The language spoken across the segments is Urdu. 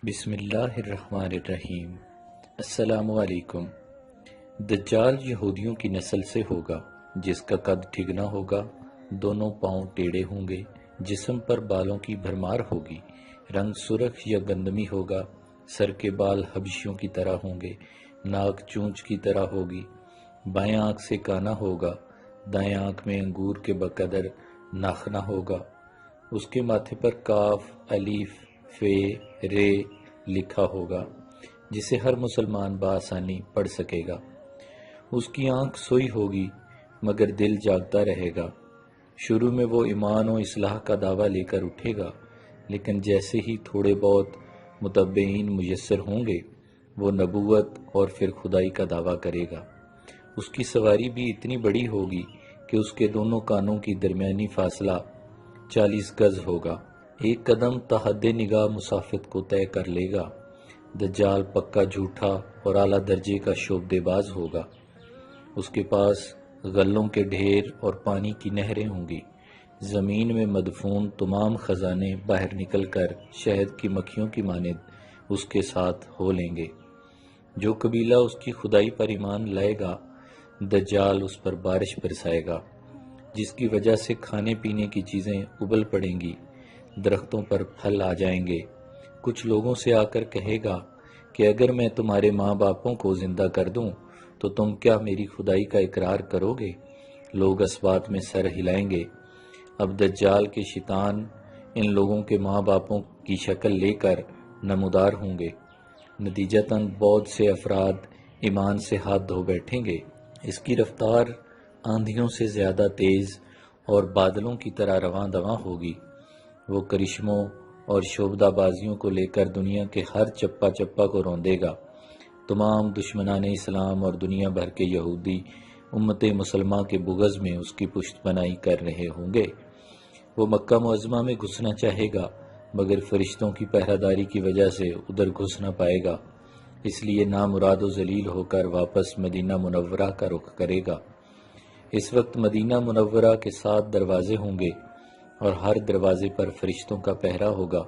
بسم اللہ الرحمن الرحیم۔ السلام علیکم۔ دجال یہودیوں کی نسل سے ہوگا، جس کا قد ٹھگنا ہوگا، دونوں پاؤں ٹیڑھے ہوں گے، جسم پر بالوں کی بھرمار ہوگی، رنگ سرخ یا گندمی ہوگا، سر کے بال حبشیوں کی طرح ہوں گے، ناک چونچ کی طرح ہوگی، بائیں آنکھ سے کانا ہوگا، دائیں آنکھ میں انگور کے بقدر ناخنا ہوگا، اس کے ماتھے پر کاف، الف، فے، رے لکھا ہوگا، جسے ہر مسلمان بآسانی پڑھ سکے گا۔ اس کی آنکھ سوئی ہوگی مگر دل جاگتا رہے گا۔ شروع میں وہ ایمان و اصلاح کا دعویٰ لے کر اٹھے گا، لیکن جیسے ہی تھوڑے بہت متبعین میسر ہوں گے، وہ نبوت اور پھر خدائی کا دعویٰ کرے گا۔ اس کی سواری بھی اتنی بڑی ہوگی کہ اس کے دونوں کانوں کی درمیانی فاصلہ 40 گز ہوگا۔ ایک قدم تا حد نگاہ مسافت کو طے کر لے گا۔ دجال پکا جھوٹا اور اعلیٰ درجے کا شعبدے باز ہوگا۔ اس کے پاس غلوں کے ڈھیر اور پانی کی نہریں ہوں گی۔ زمین میں مدفون تمام خزانے باہر نکل کر شہد کی مکھیوں کی مانند اس کے ساتھ ہو لیں گے۔ جو قبیلہ اس کی خدائی پر ایمان لائے گا، دجال اس پر بارش برسائے گا، جس کی وجہ سے کھانے پینے کی چیزیں ابل پڑیں گی، درختوں پر پھل آ جائیں گے۔ کچھ لوگوں سے آ کر کہے گا کہ اگر میں تمہارے ماں باپوں کو زندہ کر دوں تو تم کیا میری خدائی کا اقرار کرو گے؟ لوگ اس بات میں سر ہلائیں گے۔ اب دجال کے شیطان ان لوگوں کے ماں باپوں کی شکل لے کر نمودار ہوں گے۔ نتیجتاً بہت سے افراد ایمان سے ہاتھ دھو بیٹھیں گے۔ اس کی رفتار آندھیوں سے زیادہ تیز اور بادلوں کی طرح رواں دواں ہوگی۔ وہ کرشموں اور شعبدہ بازیوں کو لے کر دنیا کے ہر چپا چپا کو روندے گا۔ تمام دشمنان اسلام اور دنیا بھر کے یہودی امت مسلمہ کے بغض میں اس کی پشت بنائی کر رہے ہوں گے۔ وہ مکہ معظمہ میں گھسنا چاہے گا، مگر فرشتوں کی پہرہ کی وجہ سے ادھر گھس نہ پائے گا، اس لیے نامراد و ذلیل ہو کر واپس مدینہ منورہ کا رخ کرے گا۔ اس وقت مدینہ منورہ کے 7 دروازے ہوں گے اور ہر دروازے پر فرشتوں کا پہرہ ہوگا،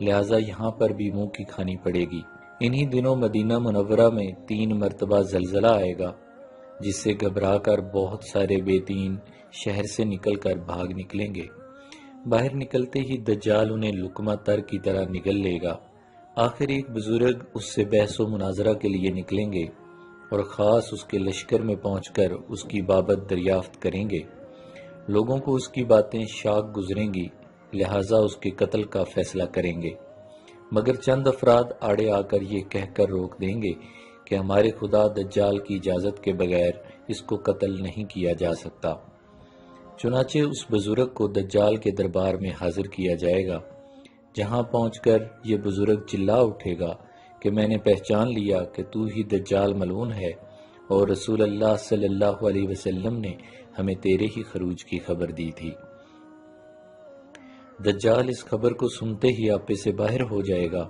لہٰذا یہاں پر بھی منہ کی کھانی پڑے گی۔ انہی دنوں مدینہ منورہ میں 3 مرتبہ زلزلہ آئے گا، جس سے گھبرا کر بہت سارے بے دین شہر سے نکل کر بھاگ نکلیں گے۔ باہر نکلتے ہی دجال انہیں لقمہ تر کی طرح نگل لے گا۔ آخر ایک بزرگ اس سے بحث و مناظرہ کے لیے نکلیں گے اور خاص اس کے لشکر میں پہنچ کر اس کی بابت دریافت کریں گے۔ لوگوں کو اس کی باتیں شاق گزریں گی، لہٰذا اس کے قتل کا فیصلہ کریں گے، مگر چند افراد آڑے آ کر یہ کہہ کر روک دیں گے کہ ہمارے خدا دجال کی اجازت کے بغیر اس کو قتل نہیں کیا جا سکتا۔ چنانچہ اس بزرگ کو دجال کے دربار میں حاضر کیا جائے گا، جہاں پہنچ کر یہ بزرگ چلا اٹھے گا کہ میں نے پہچان لیا کہ تو ہی دجال ملعون ہے، اور رسول اللہ صلی اللہ علیہ وسلم نے ہمیں تیرے ہی خروج کی خبر دی تھی۔ دجال اس خبر کو سنتے ہی آپے سے باہر ہو جائے گا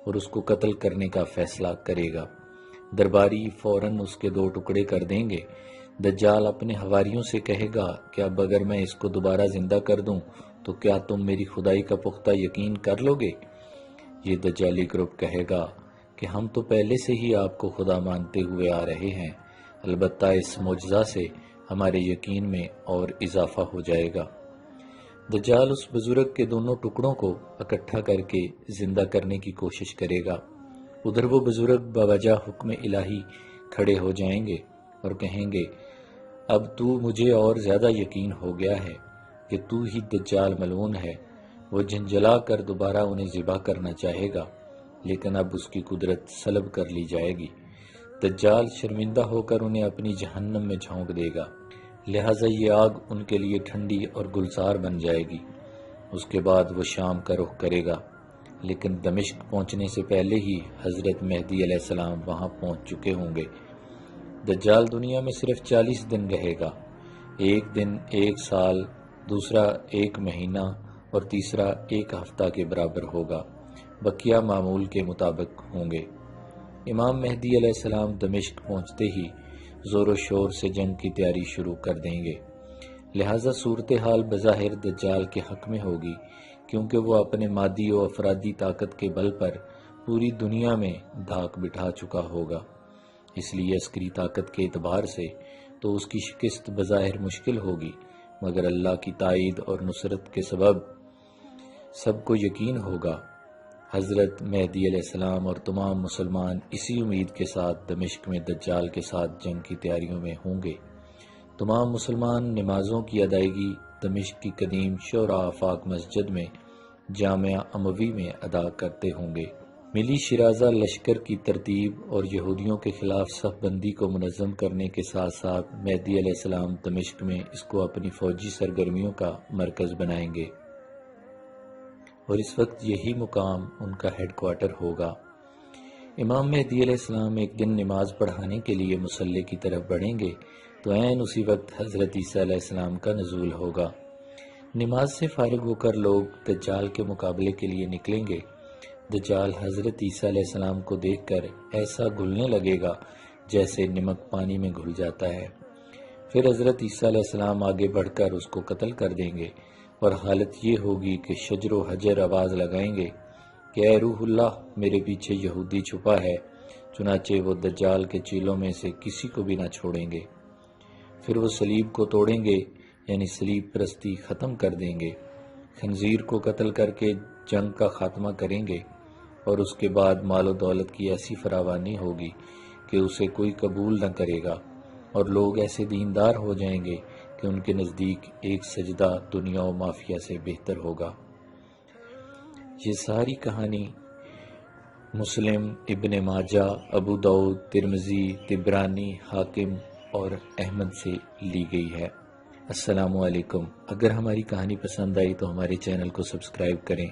اور اس کو قتل کرنے کا فیصلہ کرے گا۔ درباری فوراً اس کے 2 ٹکڑے کر دیں گے۔ دجال اپنے حواریوں سے کہے گا کہ اب اگر میں اس کو دوبارہ زندہ کر دوں تو کیا تم میری خدائی کا پختہ یقین کر لو گے؟ یہ دجالی گروپ کہے گا کہ ہم تو پہلے سے ہی آپ کو خدا مانتے ہوئے آ رہے ہیں، البتہ اس معجزہ سے ہمارے یقین میں اور اضافہ ہو جائے گا۔ دجال اس بزرگ کے دونوں ٹکڑوں کو اکٹھا کر کے زندہ کرنے کی کوشش کرے گا۔ ادھر وہ بزرگ بوجہ حکم الہی کھڑے ہو جائیں گے اور کہیں گے، اب تو مجھے اور زیادہ یقین ہو گیا ہے کہ تو ہی دجال ملعون ہے۔ وہ جھنجھلا کر دوبارہ انہیں ذبح کرنا چاہے گا، لیکن اب اس کی قدرت سلب کر لی جائے گی۔ دجال شرمندہ ہو کر انہیں اپنی جہنم میں جھونک دے گا، لہٰذا یہ آگ ان کے لیے ٹھنڈی اور گلزار بن جائے گی۔ اس کے بعد وہ شام کا رخ کرے گا، لیکن دمشق پہنچنے سے پہلے ہی حضرت مہدی علیہ السلام وہاں پہنچ چکے ہوں گے۔ دجال دنیا میں صرف 40 دن رہے گا، ایک دن 1 سال، دوسرا 1 مہینہ اور تیسرا 1 ہفتہ کے برابر ہوگا، بقیہ معمول کے مطابق ہوں گے۔ امام مہدی علیہ السلام دمشق پہنچتے ہی زور و شور سے جنگ کی تیاری شروع کر دیں گے، لہٰذا صورتحال بظاہر دجال کے حق میں ہوگی، کیونکہ وہ اپنے مادی و افرادی طاقت کے بل پر پوری دنیا میں دھاک بٹھا چکا ہوگا۔ اس لیے عسکری طاقت کے اعتبار سے تو اس کی شکست بظاہر مشکل ہوگی، مگر اللہ کی تائید اور نصرت کے سبب سب کو یقین ہوگا۔ حضرت مہدی علیہ السلام اور تمام مسلمان اسی امید کے ساتھ دمشق میں دجال کے ساتھ جنگ کی تیاریوں میں ہوں گے۔ تمام مسلمان نمازوں کی ادائیگی دمشق کی قدیم شورا آفاق مسجد میں جامعہ اموی میں ادا کرتے ہوں گے۔ ملی شیرازہ لشکر کی ترتیب اور یہودیوں کے خلاف صف بندی کو منظم کرنے کے ساتھ ساتھ مہدی علیہ السلام دمشق میں اس کو اپنی فوجی سرگرمیوں کا مرکز بنائیں گے، اور اس وقت یہی مقام ان کا ہیڈ کوارٹر ہوگا۔ امام مہدی علیہ السلام ایک دن نماز پڑھانے کے لیے مصلی کی طرف بڑھیں گے تو عین اسی وقت حضرت عیسیٰ علیہ السلام کا نزول ہوگا۔ نماز سے فارغ ہو کر لوگ دجال کے مقابلے کے لیے نکلیں گے۔ دجال حضرت عیسیٰ علیہ السلام کو دیکھ کر ایسا گھلنے لگے گا جیسے نمک پانی میں گھل جاتا ہے۔ پھر حضرت عیسیٰ علیہ السلام آگے بڑھ کر اس کو قتل کر دیں گے، اور حالت یہ ہوگی کہ شجر و حجر آواز لگائیں گے کہ اے روح اللہ، میرے پیچھے یہودی چھپا ہے۔ چنانچہ وہ دجال کے چیلوں میں سے کسی کو بھی نہ چھوڑیں گے۔ پھر وہ صلیب کو توڑیں گے، یعنی صلیب پرستی ختم کر دیں گے، خنزیر کو قتل کر کے جنگ کا خاتمہ کریں گے، اور اس کے بعد مال و دولت کی ایسی فراوانی ہوگی کہ اسے کوئی قبول نہ کرے گا، اور لوگ ایسے دیندار ہو جائیں گے کہ ان کے نزدیک ایک سجدہ دنیا و مافیا سے بہتر ہوگا۔ یہ ساری کہانی مسلم، ابن ماجہ، ابو داؤد، ترمذی، طبرانی، حاکم اور احمد سے لی گئی ہے۔ السلام علیکم۔ اگر ہماری کہانی پسند آئی تو ہمارے چینل کو سبسکرائب کریں